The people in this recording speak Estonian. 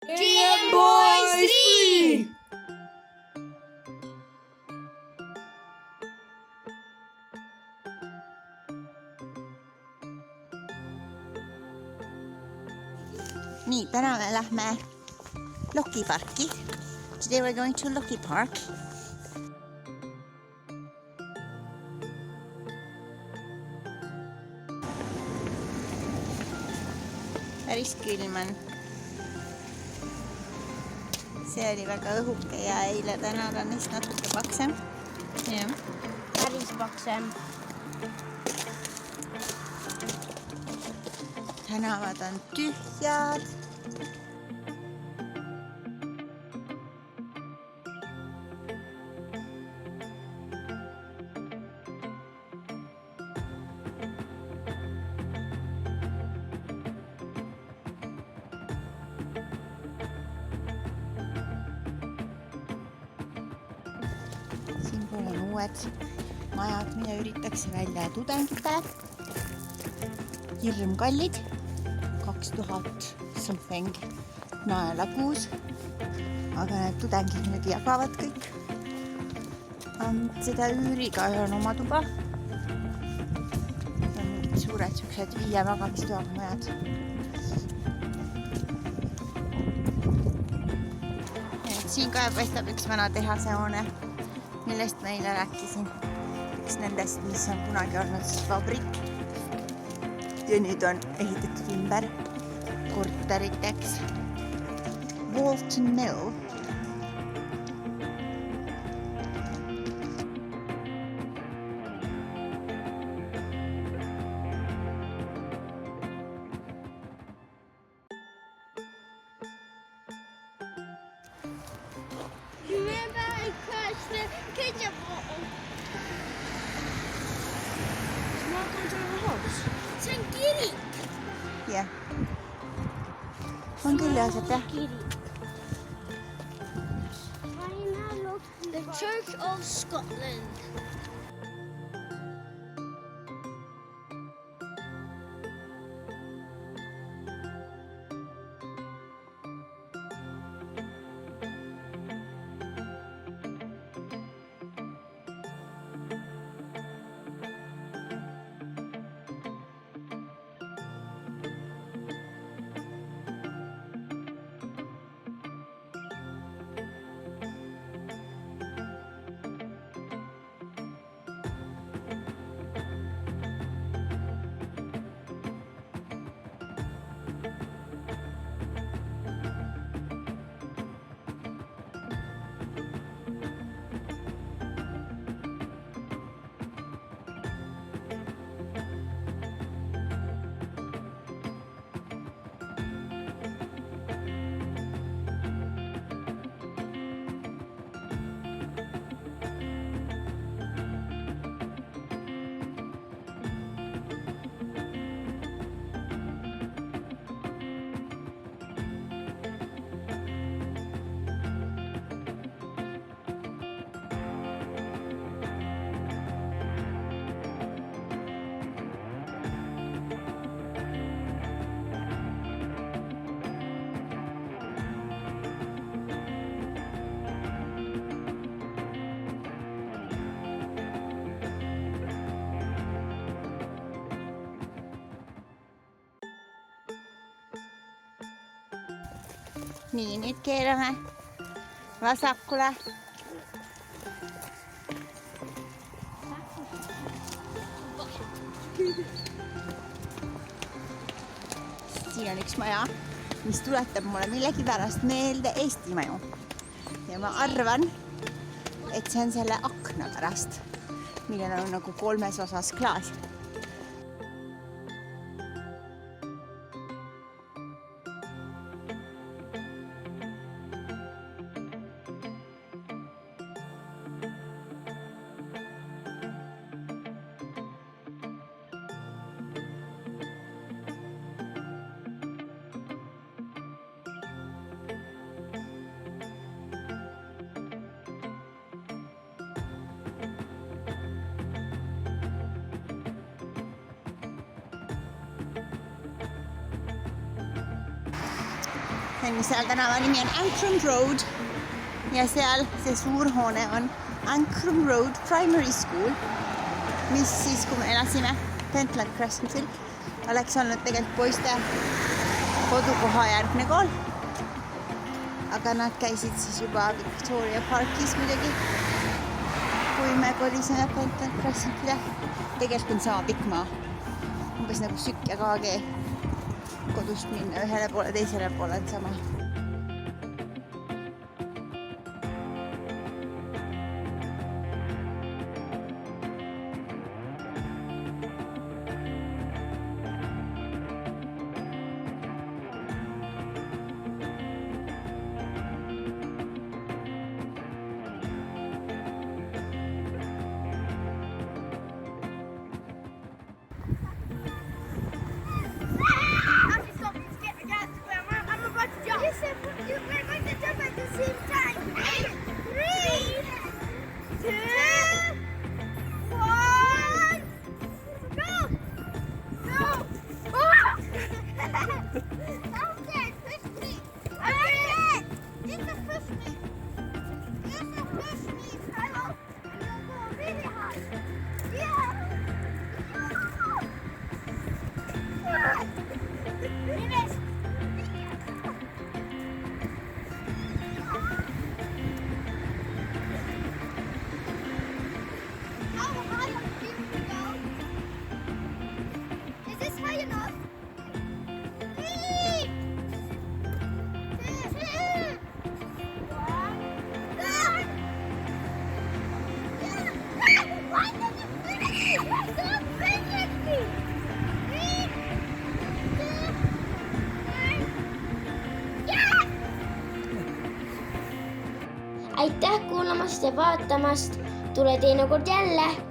GM Boys 3! Nii, täna me lähme Loki parki. Today we're going to Loki Park. Päris külm on. See oli väga õhuke ja eile tänavad on neist natuke paksem. Jah. Päris paksem. Tänavad on tühjad. Siinpool on uued majad, mida üritatakse välja tudengitele. Hirmkallid, 2000 something naela kuus. Aga need tudengid nüüd jagavad kõik seda üüriga, on oma tuba. On mingid suured siuksed 5 magamistoaga majad. Siin ka paistab üks vana tehasehoone, millest ma eile rääkisin. Üks nendest, mis on kunagi olnud siis vabrik. Ja nüüd on ehitatud ümber korteriteks. Walton Mill. Remember I crashed the ketchup bottle? It's not going to the house. See on kirik. Jah. On küll asjad, jah. The Church of Scotland. Nii, nüüd keerame vasakule. Siin on üks maja, mis tuletab mulle millegipärast meelde Eesti maju. Ja ma arvan, et see on selle akna pärast, millel on nagu 3 osas klaas. niin siellä tänava nimi on Ancrum Road. Ja seal see suur hoone on Ancrum Road Primary School, mis siis, kui me elasime Pentland Crescentil, oleks olnud tegelikult poiste kodukoha järgne kool. Aga nad käisid siis juba Victoria Parkis muidugi, kui me kolisime Pentland Crescentile. Tegelikult on sama pikk maa, umbes nagu Sükk ja KG kodust minna ühele poole, teisele poole on sama. Aitäh kuulamast ja vaatamast. Tule teinekord jälle.